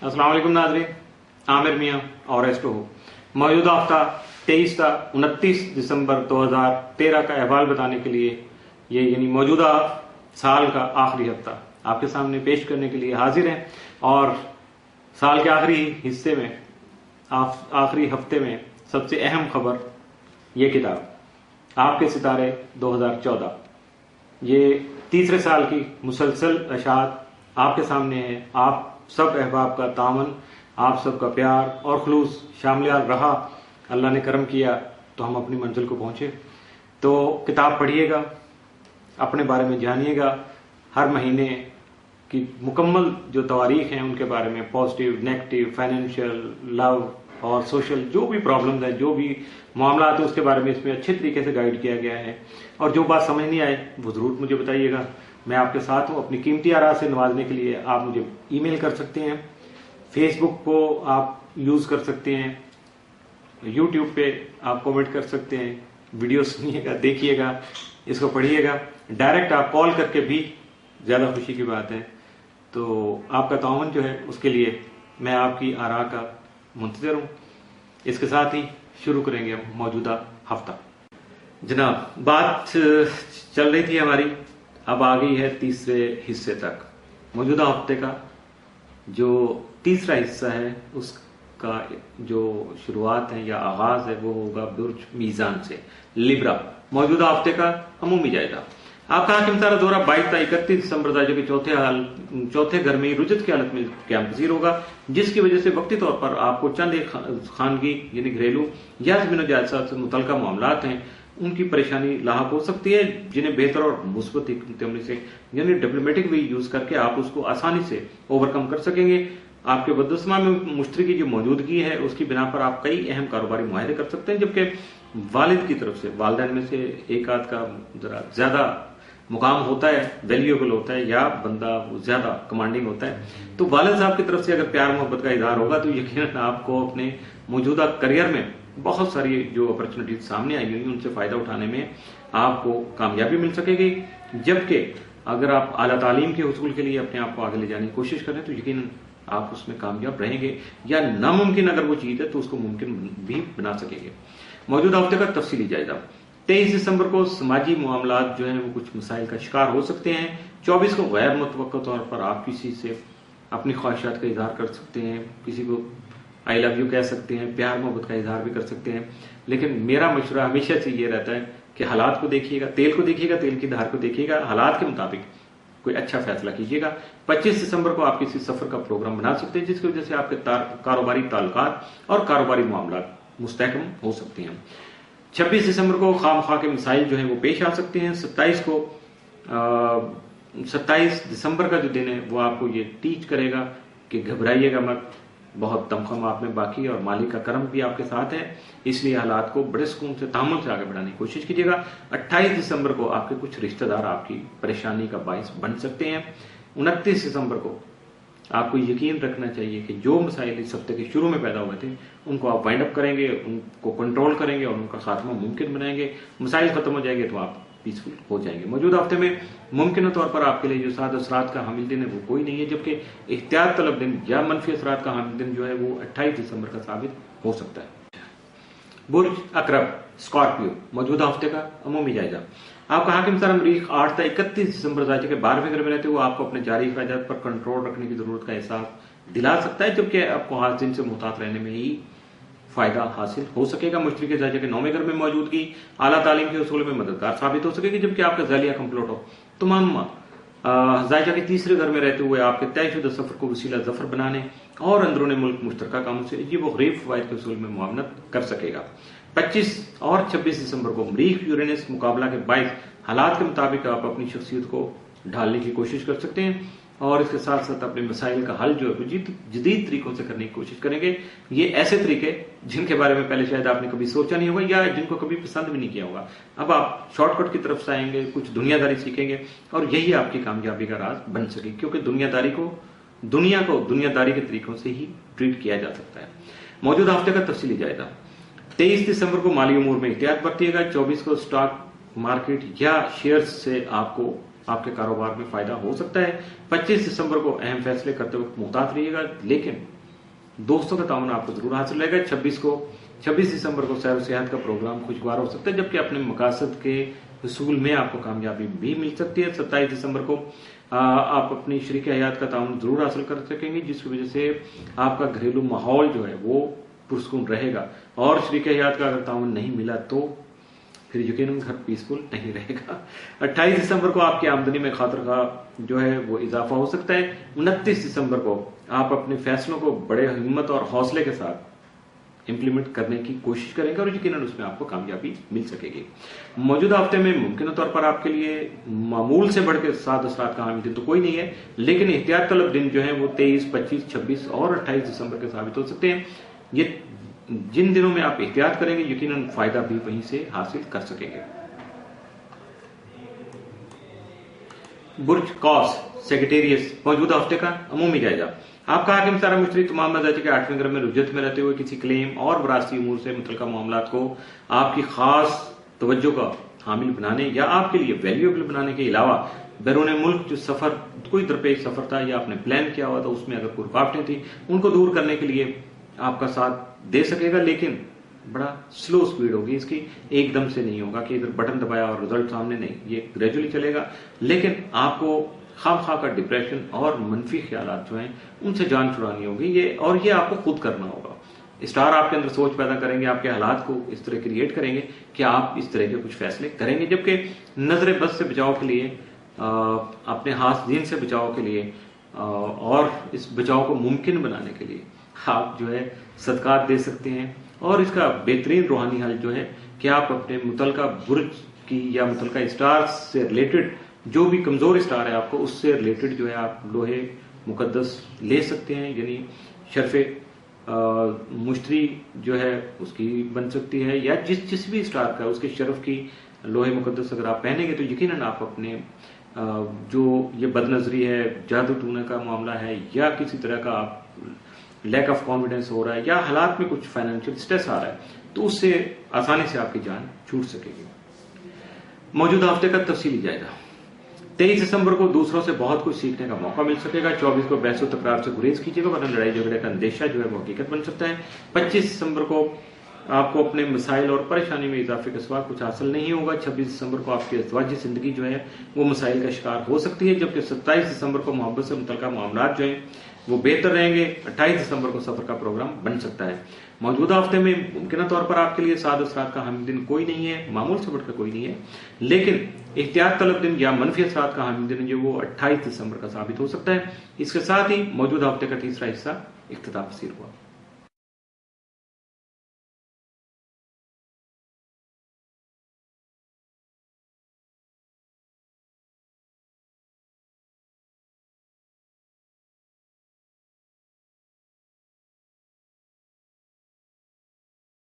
अस्सलाम वालेकुम नाज़रीन, आमिर मियाँ और एस्टो हो। मौजूदा हफ्ता 23 था 29 दिसंबर 2013 का अहवाल बताने के लिए ये यानी मौजूदा साल का आखिरी हफ्ता आपके सामने पेश करने के लिए हाजिर हैं। और साल के आखिरी हिस्से में आखिरी हफ्ते में सबसे अहम खबर ये किताब आपके सितारे 2014, ये तीसरे साल की मुसलसल अशात आपके सामने है। आप सब अहबाब का तामन, आप सबका प्यार और खलूस शामिल रहा। अल्लाह ने करम किया तो हम अपनी मंजिल को पहुंचे। तो किताब पढ़िएगा, अपने बारे में जानिएगा, हर महीने की मुकम्मल जो तवारीख हैं उनके बारे में, पॉजिटिव, नेगेटिव, फाइनेंशियल, लव और सोशल जो भी प्रॉब्लम्स हैं, जो भी मामला है, उसके बारे में इसमें अच्छे तरीके से गाइड किया गया है। और जो बात समझ नहीं आए वो जरूर मुझे बताइएगा, मैं आपके साथ हूं। अपनी कीमती आरा से नवाजने के लिए आप मुझे ईमेल कर सकते हैं, फेसबुक को आप यूज कर सकते हैं, यूट्यूब पे आप कमेंट कर सकते हैं, वीडियो सुनिएगा, देखिएगा, इसको पढ़िएगा। डायरेक्ट आप कॉल करके भी ज्यादा खुशी की बात है। तो आपका ताउन जो है उसके लिए मैं आपकी आरा का मुंतज़िर हूं। इसके साथ ही शुरू करेंगे हम मौजूदा हफ्ता। जनाब, बात चल रही थी हमारी, अब आ गई है तीसरे हिस्से तक। मौजूदा हफ्ते का जो तीसरा हिस्सा है उसका जो शुरुआत है या आगाज है वो होगा बुर्ज मीजान से, लिब्रा। मौजूदा हफ्ते का अमूमी जायजा। आपका हाकिम सारा दौरा 22 था 31 दिसंबर के चौथे घर में रुजत की हालत में क्याम पजीर होगा, जिसकी वजह से वक्ती तौर पर आपको चंद एक खानगी यानी घरेलू या जमीन जायदाद से मुतल्लिका मामलात हैं उनकी परेशानी लाहक हो सकती है, जिन्हें बेहतर और मुस्बत अमली से यानी डिप्लोमेटिक वे यूज करके आप उसको आसानी से ओवरकम कर सकेंगे। आपके बदुस्मा में मुश्तरी की जो मौजूदगी है उसकी बिना पर आप कई अहम कारोबारी मुआहदे कर सकते हैं, जबकि वालिद की तरफ से वालिदैन में से एक आध का जरा ज्यादा मुकाम होता है, वैल्यूएबल होता है, या बंदा ज्यादा कमांडिंग होता है। तो वालिद साहब की तरफ से अगर प्यार मोहब्बत का इजहार होगा तो यकीनन आपको अपने मौजूदा करियर में बहुत सारी जो अपॉर्चुनिटीज सामने आई हुई उनसे फायदा उठाने में आपको कामयाबी मिल सकेगी। जबकि अगर आप आला तालीम के हुसूल के लिए अपने आप को आगे ले जाने की कोशिश करें तो यकीनन आप उसमें कामयाब रहेंगे, या नामुमकिन अगर वो चीज है तो उसको मुमकिन भी बना सकेंगे। मौजूदा हफ्ते का तफसीली जायजा। 23 दिसंबर को समाजी मामलात जो है वो कुछ मसाइल का शिकार हो सकते हैं। 24 को गैर मुतवक्का तौर पर आप किसी से अपनी ख्वाहिशात का इजहार कर सकते हैं, किसी को आई लव यू कह सकते हैं, प्यार मोहब्बत का इजहार भी कर सकते हैं। लेकिन मेरा मशवरा हमेशा से ये रहता है कि हालात को देखिएगा, तेल को देखिएगा, तेल की धार को देखिएगा, हालात के मुताबिक कोई अच्छा फैसला कीजिएगा। 25 दिसंबर को आप किसी सफर का प्रोग्राम बना सकते हैं जिसकी वजह से आपके कारोबारी ताल्लुकात और कारोबारी मामलात मुस्तहकम हो सकते हैं। 26 दिसंबर को खामखा के मसाइल जो है वो पेश आ सकते हैं। 27 दिसंबर का जो दिन है वो आपको ये टीच करेगा कि घबराइएगा मत, बहुत दमखम आप में बाकी है और मालिक का करम भी आपके साथ है, इसलिए हालात को बड़े सुकून से तामुल से आगे बढ़ाने की कोशिश कीजिएगा। 28 दिसंबर को आपके कुछ रिश्तेदार आपकी परेशानी का बायस बन सकते हैं। 29 दिसंबर को आपको यकीन रखना चाहिए कि जो मसाइल इस हफ्ते के शुरू में पैदा हुए थे उनको आप वाइंड अप करेंगे, उनको कंट्रोल करेंगे और उनका खात्मा मुमकिन बनाएंगे। मसाइल खत्म हो जाएंगे तो आप पीसफुल हो जाएंगे। मौजूदा हफ्ते में मुमकिन तौर पर आपके लिए जो साद असरात का हामिल दिन है वो कोई नहीं है, जबकि एहतियात तलब दिन या मनफी असरात का हामिल दिन जो है वो 28 दिसंबर का साबित हो सकता है। बुर्ज अकरब स्कॉर्पियो, मौजूदा हफ्ते का अमूमी जायजा। आपका हाकिम सारा मरीख 8 था 31 दिसंबर के 12वें घर में रहते हुए आपको अपने जारी अखराजात पर कंट्रोल रखने की जरूरत का एहसास दिला सकता है, जबकि आपको हर दिन से मुहतात रहने में ही फायदा हासिल हो सकेगा। मुश्तरी के जायजे के 9वें घर में मौजूदगी आला तालीम के उसूल में मददगार साबित हो सकेगी, जबकि आपका ज़ालिया कंप्लीट हो। तमाम जायजा के तीसरे घर में रहते हुए आपके तयशुदा सफर को वसीला जफर बनाने और अंदरूनी मुल्क मुश्तरका कामों से अजीब व गरीब फवायद के उसूल में मुआवनत कर सकेगा। 25 और 26 दिसंबर को मरीख यूरेनस मुकाबला के बायस हालात के मुताबिक आप अपनी शख्सियत को ढालने की कोशिश कर सकते हैं और इसके साथ साथ अपने मसाइल का हल जो है जदीद तरीकों से करने की कोशिश करेंगे। ये ऐसे तरीके जिनके बारे में पहले शायद आपने कभी सोचा नहीं होगा या जिनको कभी पसंद भी नहीं किया होगा। अब आप शॉर्टकट की तरफ से आएंगे, कुछ दुनियादारी सीखेंगे और यही आपकी कामयाबी का राज बन सके, क्योंकि दुनिया को दुनियादारी के तरीकों से ही ट्रीट किया जा सकता है। मौजूदा हफ्ते का तफसीली जायजा। 23 दिसंबर को माली उमूर में एहतियात बरतिएगा। 24 को स्टॉक मार्केट या शेयर्स से आपको आपके कारोबार में फायदा हो सकता है। 25 दिसंबर को अहम फैसले करते वक्त मुहतात रहिएगा, लेकिन दोस्तों का ताउन आपको जरूर हासिल रहेगा। 26 दिसंबर को सैर सेहत का प्रोग्राम खुशगवार हो सकता है, जबकि अपने मकासद के हुसूल में आपको कामयाबी भी मिल सकती है। 27 दिसंबर को आप अपनी शरीक हयात का ताउन जरूर हासिल कर सकेंगे, जिसकी वजह से आपका घरेलू माहौल जो है वो पुरसकून रहेगा। और शरीक हयात का अगर ताउन नहीं मिला तो फिर यकीनन घर पीसफुल नहीं रहेगा। 28 दिसंबर को आपकी आमदनी में खातिर जो है वो इजाफा हो सकता है। 29 दिसंबर को आप अपने फैसलों को बड़े हिम्मत और हौसले के साथ इंप्लीमेंट करने की कोशिश करेंगे और यकीनन उसमें आपको कामयाबी मिल सकेगी। मौजूदा हफ्ते में मुमकिन तौर पर आपके लिए मामूल से बढ़ के 7 असरात का हामिल दिन तो कोई नहीं है, लेकिन एहतियात तलब दिन जो है वो 23, 25, 26 और 28 दिसंबर के साबित हो सकते हैं। ये जिन दिनों में आप एहतियात करेंगे यकीनन फायदा भी वहीं से हासिल कर सकेंगे। बुर्ज कौस सेक्रेटेरियस मौजूदा हफ्ते का अमूमी जायजा। आपका हाकिम सारा मुश्तरी तमाम मजाजी के 8वें घर में रुजत में रहते हुए किसी क्लेम और वरासती उमूर से मुतल्लिका मामलात को आपकी खास तवज्जो का हामिल बनाने या आपके लिए वैल्यूएबल बनाने के अलावा बैरून मुल्क जो सफर कोई दरपेश सफर था या आपने प्लान किया हुआ था उसमें अगर कोई रुकावटें थी उनको दूर करने के लिए आपका साथ दे सकेगा, लेकिन बड़ा स्लो स्पीड होगी इसकी, एकदम से नहीं होगा कि इधर बटन दबाया और रिजल्ट सामने, नहीं, ये ग्रेजुअली चलेगा। लेकिन आपको खामखा का डिप्रेशन और मनफी ख्यालात जो हैं उनसे जान छुड़ानी होगी, ये आपको खुद करना होगा। स्टार आपके अंदर सोच पैदा करेंगे, आपके हालात को इस तरह क्रिएट करेंगे कि आप इस तरह के कुछ फैसले करेंगे, जबकि नजर बद से बचाव के लिए, अपने हाथ दीन से बचाव के लिए और इस बचाव को मुमकिन बनाने के लिए आप जो है सदकात दे सकते हैं। और इसका बेहतरीन रूहानी हल जो है कि आप अपने मुतलका बुर्ज की या मुतलका स्टार से रिलेटेड जो भी कमजोर स्टार है आपको उससे रिलेटेड जो है आप लोहे मुकद्दस ले सकते हैं, यानी शर्फे मुश्तरी जो है उसकी बन सकती है, या जिस भी स्टार का उसके शरफ की लोहे मुकद्दस अगर आप पहनेंगे तो यकीनन आप अपने जो ये बदनजरी है, जादू टूने का मामला है, या किसी तरह का आप लैक ऑफ कॉन्फिडेंस हो रहा है, या हालात में कुछ फाइनेंशियल स्ट्रेस आ रहा है, तो उससे आसानी से आपकी जान छूट सकेगी। मौजूदा हफ्ते का तफसीली जायजा। 23 दिसंबर को दूसरों से बहुत कुछ सीखने का मौका मिल सकेगा। 24 को बहस तकरार से गुरेज कीजिएगा, वरना लड़ाई झगड़े का अंदेशा जो है वो हकीकत बन सकता है। 25 दिसंबर को आपको अपने मसाइल और परेशानी में इजाफे के सिवा कुछ हासिल नहीं होगा। 26 दिसंबर को आपकी अज़वाजी जिंदगी जो है वो मसाइल का शिकार हो सकती है, जबकि 27 दिसंबर को मोहब्बत से मुतल्लिका मामलात जो हैं वो बेहतर रहेंगे। 28 दिसंबर को सफर का प्रोग्राम बन सकता है। मौजूदा हफ्ते में मुमकिन तौर पर आपके लिए 7 असरात का हामिल दिन कोई नहीं है, मामूल से बढ़कर कोई नहीं है, लेकिन एहतियात तलब दिन या मनफी असरात का हामिल दिन जो वो 28 दिसंबर का साबित हो सकता है। इसके साथ ही मौजूदा हफ्ते का तीसरा हिस्सा इख्तिताम पसीर हुआ।